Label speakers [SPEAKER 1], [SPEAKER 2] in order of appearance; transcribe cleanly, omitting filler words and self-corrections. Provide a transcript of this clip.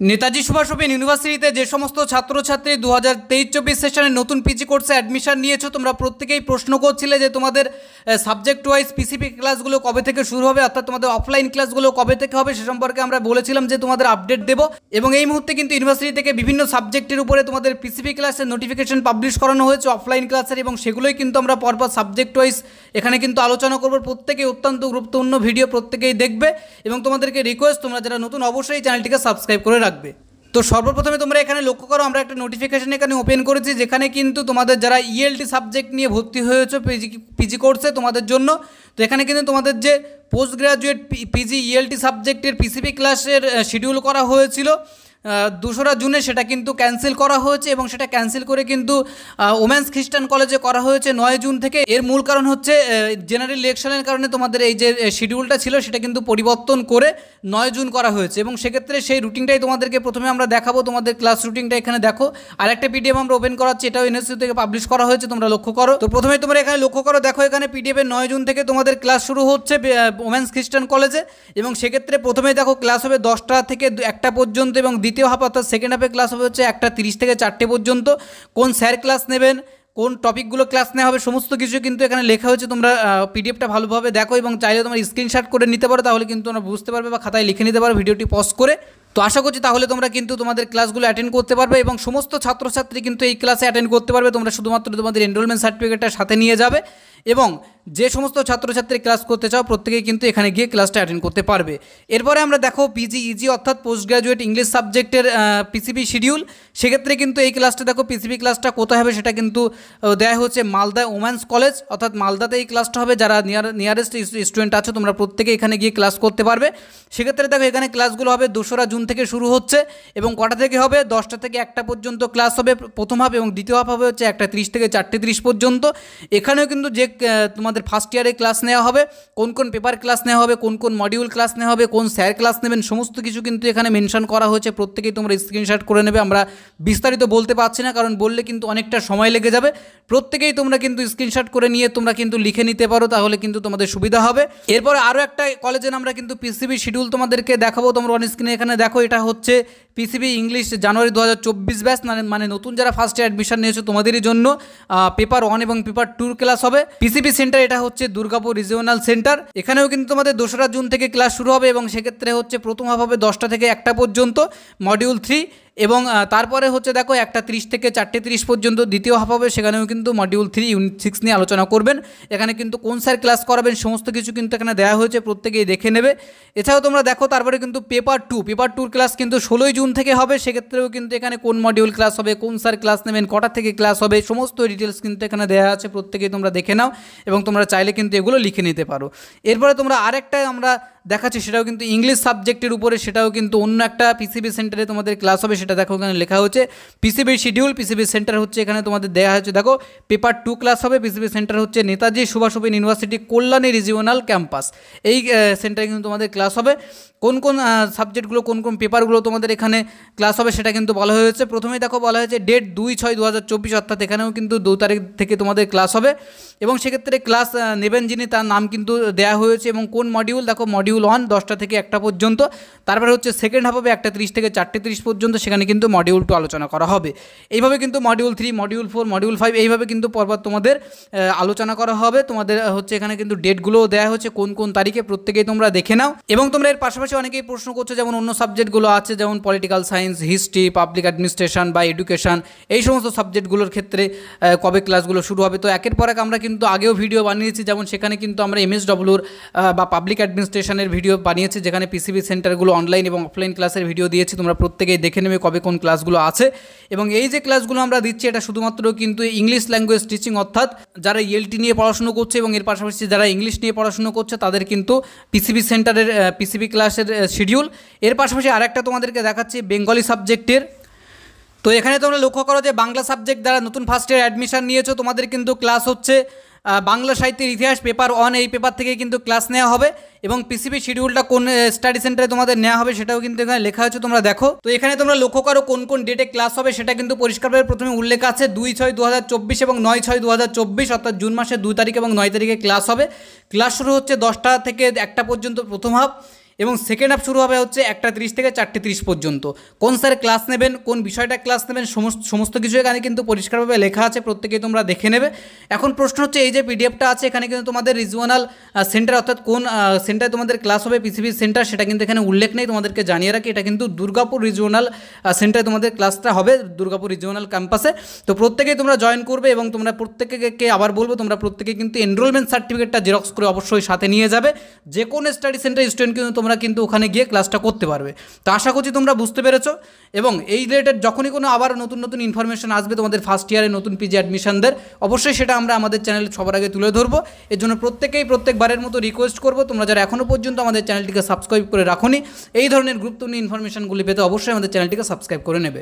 [SPEAKER 1] Netaji Subhas open ইউনিভার্সিটিতে যে সমস্ত ছাত্রছাত্রী 2023-24 সেশনে নতুন পিজি কোর্সে অ্যাডমিশন নিয়েছো, তোমরা প্রত্যেকেই প্রশ্ন করছিলে যে তোমাদের সাবজেক্ট ওয়াইজ স্পেসিফিক ক্লাসগুলো কবে থেকে শুরু হবে, অর্থাৎ তোমাদের অফলাইন ক্লাসগুলো কবে থেকে হবে সে সম্পর্কে আমরা বলেছিলাম যে তোমাদের আপডেট দেবো। এবং এই মুহূর্তে কিন্তু ইউনিভার্সিটি থেকে বিভিন্ন সাবজেক্টের উপরে তোমাদের স্পেসিফিক ক্লাসের নোটিফিকেশন পাবলিশ করানো হয়েছে অফলাইন ক্লাসের, এবং সেগুলোই কিন্তু আমরা পরপর সাবজেক্ট ওয়াইজ এখানে কিন্তু আলোচনা করবো। প্রত্যেকেই অত্যন্ত গুরুত্বপূর্ণ ভিডিও, প্রত্যেকেই দেখবে এবং তোমাদেরকে রিকোয়েস্ট তোমরা যারা নতুন অবশ্যই চ্যানেলটিকে সাবস্ক্রাইব করে রাখবে। তো সর্বপ্রথমে তোমরা এখানে লক্ষ্য করো, আমরা একটা নোটিফিকেশন এখানে ওপেন করেছি যেখানে কিন্তু তোমাদের যারা ইএলটি সাবজেক্ট নিয়ে ভর্তি হয়েছে পিজি কোর্সে তোমাদের জন্য, তো এখানে কিন্তু তোমাদের যে পোস্ট গ্রাজুয়েট পিজি ইএলটি সাবজেক্টের পিসিপি ক্লাসের শিডিউল করা হয়েছিল 2রা জুনে, সেটা কিন্তু ক্যান্সেল করা হয়েছে এবং সেটা ক্যান্সেল করে কিন্তু ওমেন্স খ্রিস্টান কলেজে করা হয়েছে 9 জুন থেকে। এর মূল কারণ হচ্ছে জেনারেল ইলেকশনের কারণে তোমাদের এই যে শিডিউলটা ছিল সেটা কিন্তু পরিবর্তন করে 9 জুন করা হয়েছে, এবং সেক্ষেত্রে সেই রুটিনটাই তোমাদেরকে প্রথমে আমরা দেখাবো। তোমাদের ক্লাস রুটিনটা এখানে দেখো, আর একটা পিডিএফ আমরা ওপেন করাচ্ছি, এটাও ইউনিভার্সিটি থেকে পাবলিশ করা হয়েছে, তোমরা লক্ষ্য করো। তো প্রথমে তোমরা এখানে লক্ষ্য করো, দেখো এখানে পিডিএফে 9 জুন থেকে তোমাদের ক্লাস শুরু হচ্ছে ওমেন্স খ্রিস্টান কলেজে, এবং সেক্ষেত্রে প্রথমেই দেখো ক্লাস হবে 10টা থেকে 1টা পর্যন্ত, এবং দ্বিতীয় হাফ অর্থাৎ সেকেন্ড হাফে ক্লাস হবে হচ্ছে 1:30 থেকে 4টে পর্যন্ত। কোন স্যার ক্লাস নেবেন, কোন টপিকগুলো ক্লাস নেওয়া হবে, সমস্ত কিছু কিন্তু এখানে লেখা হয়েছে। তোমরা পিডিএফটা ভালোভাবে দেখো এবং চাইলে তোমরা স্ক্রিনশট করে নিতে পারো, তাহলে কিন্তু তোমরা বুঝতে পারবে বা খাতায় লিখে নিতে পারো ভিডিওটি পজ করে। তো আশা করছি তাহলে তোমরা কিন্তু তোমাদের ক্লাসগুলো অ্যাটেন্ড করতে পারবে এবং সমস্ত ছাত্রছাত্রী কিন্তু এই ক্লাসে অ্যাটেন্ড করতে পারবে। তোমরা শুধুমাত্র তোমাদের এনরোলমেন্ট সার্টিফিকেটটা সাথে নিয়ে যাবে, এবং যে সমস্ত ছাত্রছাত্রী ক্লাস করতে চাও প্রত্যেকেই কিন্তু এখানে গিয়ে ক্লাসটা অ্যাটেন্ড করতে পারবে। এরপরে আমরা দেখো পিজি ইজি অর্থাৎ পোস্ট গ্রাজুয়েট ইংলিশ সাবজেক্টের পিসিপি শিডিউল। সেক্ষেত্রে কিন্তু এই ক্লাসটা দেখো, পিসিপি ক্লাসটা কোথায় হবে সেটা কিন্তু দেওয়া হচ্ছে মালদা ওমেন্স কলেজ, অর্থাৎ মালদাতে এই ক্লাসটা হবে। যারা নিয়ারেস্ট স্টুডেন্ট আছো তোমরা প্রত্যেকে এখানে গিয়ে ক্লাস করতে পারবে। সেক্ষেত্রে দেখো এখানে ক্লাসগুলো হবে 2রা জুন থেকে শুরু হচ্ছে, এবং কটা থেকে হবে, 10টা থেকে 1টা পর্যন্ত ক্লাস হবে প্রথম হাফ, এবং দ্বিতীয় হাফ হবে হচ্ছে 1:30 থেকে 4:30 পর্যন্ত। এখানেও কিন্তু যে তোমাদের ফার্স্ট ইয়ারে ক্লাস নেওয়া হবে, কোন কোন পেপার ক্লাস নেওয়া হবে, কোন কোন মডিউল ক্লাস নেওয়া হবে, কোন স্যার ক্লাস নেবেন, সমস্ত কিছু কিন্তু এখানে মেনশন করা হয়েছে। প্রত্যেকেই তোমরা স্ক্রিনশট করে নেবে। আমরা বিস্তারিত বলতে পারছি না, কারণ বললে কিন্তু অনেকটা সময় লেগে যাবে। প্রত্যেকেই তোমরা কিন্তু স্ক্রিনশট করে নিয়ে তোমরা কিন্তু লিখে নিতে পারো, তাহলে কিন্তু তোমাদের সুবিধা হবে। এরপরে আরও একটা কলেজের আমরা কিন্তু পিসিবি শিডিউল তোমাদেরকে দেখাবো। তোমরা অন স্ক্রিনে এখানে দেখো, এটা হচ্ছে পিসিবি ইংলিশ জানুয়ারি 2024 ব্যাচ, মানে নতুন যারা ফার্স্ট ইয়ার অ্যাডমিশন নিয়েছো তোমাদেরই জন্য পেপার 1 এবং পেপার 2 ক্লাস হবে। পিসিবি সেন্টার এটা হচ্ছে দুর্গাপুর রিজিওনাল সেন্টার। এখানেও কিন্তু তোমাদের 2রা জুন থেকে ক্লাস শুরু হবে, এবং সেক্ষেত্রে হচ্ছে প্রথম হাফ হবে 10টা থেকে 1টা পর্যন্ত মডিউল 3, এবং তারপরে হচ্ছে দেখো 1:30 থেকে 4:30 পর্যন্ত দ্বিতীয় হাফ হবে, সেখানেও কিন্তু মডিউল 3 ইউনিট 6 নিয়ে আলোচনা করবেন। এখানে কিন্তু কোন স্যার ক্লাস করাবেন সমস্ত কিছু কিন্তু এখানে দেওয়া হয়েছে, প্রত্যেকেই দেখে নেবে। এছাড়াও তোমরা দেখো তারপরে কিন্তু পেপার 2 ক্লাস কিন্তু 16ই জুন থেকে হবে। সেক্ষেত্রেও কিন্তু এখানে কোন মডিউল ক্লাস হবে, কোন স্যার ক্লাস নেবেন, কটা থেকে ক্লাস হবে, সমস্ত ডিটেলস কিন্তু এখানে দেওয়া আছে। প্রত্যেকেই তোমরা দেখে নাও এবং তোমরা চাইলে কিন্তু এগুলো লিখে নিতে পারো। এরপরে তোমরা আরেকটা আমরা দেখাচ্ছি, সেটাও কিন্তু ইংলিশ সাবজেক্টের উপরে, সেটাও কিন্তু অন্য একটা পিসিবি সেন্টারে তোমাদের ক্লাস হবে। সেটা দেখো এখানে লেখা হচ্ছে পিসিবি শিডিউল, পিসিবি সেন্টার হচ্ছে এখানে তোমাদের দেওয়া হচ্ছে। দেখো পেপার 2 ক্লাস হবে, পিসিবি সেন্টার হচ্ছে Netaji Subhas open university Kalyani regional campus. এই সেন্টারে কিন্তু তোমাদের ক্লাস হবে। কোন কোন সাবজেক্টগুলো, কোন কোন পেপারগুলো তোমাদের এখানে ক্লাস হবে সেটা কিন্তু বলা হয়েছে। প্রথমেই দেখো বলা হয়েছে ডেট 2/6/2024, অর্থাৎ এখানেও কিন্তু 2 তারিখ থেকে তোমাদের ক্লাস হবে, এবং সেক্ষেত্রে ক্লাস নেবেন যিনি তার নাম কিন্তু দেওয়া হয়েছে, এবং কোন মডিউল, দেখো মডিউল 1 10টা থেকে 1টা পর্যন্ত। তারপরে হচ্ছে সেকেন্ড হাফ হবে 1:30 থেকে 4:30 পর্যন্ত, সেখানে কিন্তু মডিউল 2 আলোচনা করা হবে। এইভাবে কিন্তু মডিউল 3, মডিউল 4, মডিউল 5 এইভাবে কিন্তু পরপর তোমাদের আলোচনা করা হবে। তোমাদের হচ্ছে এখানে কিন্তু ডেটগুলোও দেওয়া হচ্ছে কোন কোন তারিখে, প্রত্যেকেই তোমরা দেখে নাও। এবং তোমরা এর পাশাপাশি অনেকেই প্রশ্ন করছো, যেমন অন্য সাবজেক্টগুলো আছে, যেমন political science, history, public administration বা এডুকেশন, এই সমস্ত সাবজেক্টগুলোর ক্ষেত্রে কবে ক্লাসগুলো শুরু হবে। তো একের পর এক আমরা কিন্তু আগেও ভিডিও বানিয়েছি, যেমন সেখানে কিন্তু আমরা এমএসডব্লিউর বা পাবলিক অ্যাডমিনিস্ট্রেশনের ভিডিও বানিয়েছি, যেখানে পিসিবি সেন্টারগুলো অনলাইন এবং অফলাইন ক্লাসের ভিডিও দিয়েছি। তোমরা প্রত্যেকেই দেখে নেবে কবে কোন ক্লাসগুলো আছে। এবং এই যে ক্লাসগুলো আমরা দিচ্ছি এটা শুধুমাত্র কিন্তু ইংলিশ ল্যাঙ্গুয়েজ টিচিং, অর্থাৎ যারা ইএলটি নিয়ে পড়াশুনো করছে এবং এর পাশাপাশি যারা ইংলিশ নিয়ে পড়াশুনো করছে তাদের কিন্তু পিসিবি সেন্টারের পিসিবি ক্লাসের শিডিউল। এর পাশাপাশি আরেকটা তোমাদেরকে দেখাচ্ছি বেঙ্গলি সাবজেক্টের। তো এখানে তোমরা লক্ষ্য করো যে বাংলা সাবজেক্ট যারা নতুন ফার্স্ট ইয়ার অ্যাডমিশন নিয়েছো তোমাদের কিন্তু ক্লাস হচ্ছে বাংলা সাহিত্যের ইতিহাস পেপার 1, এই পেপার থেকে কিন্তু ক্লাস নেওয়া হবে, এবং পিসিবি শিডিউলটা কোন স্টাডি সেন্টারে তোমাদের নেওয়া হবে সেটাও কিন্তু এখানে লেখা আছে, তোমরা দেখো। তো এখানে তোমরা লক্ষ্য করো কোন কোন ডেটে ক্লাস হবে সেটা কিন্তু পরিষ্কারভাবে প্রথমে উল্লেখ আছে, 2/6/2024 এবং 9/6/2024, অর্থাৎ জুন মাসের 2 তারিখ এবং 9 তারিখে ক্লাস হবে। ক্লাস শুরু হচ্ছে 10টা থেকে 1টা পর্যন্ত প্রথম হাফ, এবং সেকেন্ড হাফ শুরু হবে হচ্ছে 1:30 থেকে 4:30 পর্যন্ত। কোন স্যার ক্লাস নেবেন, কোন বিষয়টা ক্লাস নেবেন, সমস্ত কিছু এখানে কিন্তু পরিষ্কারভাবে লেখা আছে, প্রত্যেকেই তোমরা দেখে নেবে। এখন প্রশ্ন হচ্ছে এই যে পিডিএফটা আছে এখানে কিন্তু তোমাদের রিজিওনাল সেন্টার অর্থাৎ কোন সেন্টারে তোমাদের ক্লাস হবে পিসিবি সেন্টার সেটা কিন্তু এখানে উল্লেখ নেই। তোমাদেরকে জানিয়ে রাখি এটা কিন্তু দুর্গাপুর রিজিওনাল সেন্টারে তোমাদের ক্লাসটা হবে, দুর্গাপুর রিজিওনাল ক্যাম্পাসে। তো প্রত্যেকেই তোমরা জয়েন করবে এবং তোমরা প্রত্যেকে আবার বলবো তোমরা প্রত্যেকে কিন্তু এনরোলমেন্ট সার্টিফিকেটটা জেরক্স করে অবশ্যই সাথে নিয়ে যাবে। যে কোনো স্টাডি সেন্টার স্টুডেন্ট কিন্তু তোমরা কিন্তু ওখানে গিয়ে ক্লাসটা করতে পারবে। তো আশা করছি তোমরা বুঝতে পেরেছো এবং এই রিলেটেড যখনই কোনো আবার নতুন নতুন ইনফরমেশন আসবে তোমাদের ফার্স্ট ইয়ারে নতুন পিজি অ্যাডমিশনদের, অবশ্যই সেটা আমরা আমাদের চ্যানেলে সবার আগে তুলে ধরবো। এর জন্য প্রত্যেকবারের মতো রিকোয়েস্ট করবো তোমরা যারা এখনও পর্যন্ত আমাদের চ্যানেলটিকে সাবস্ক্রাইব করে রাখোনি, এই ধরনের গুরুত্বপূর্ণ ইনফরমেশনগুলি পেতে অবশ্যই আমাদের চ্যানেলটিকে সাবস্ক্রাইব করে নেবে।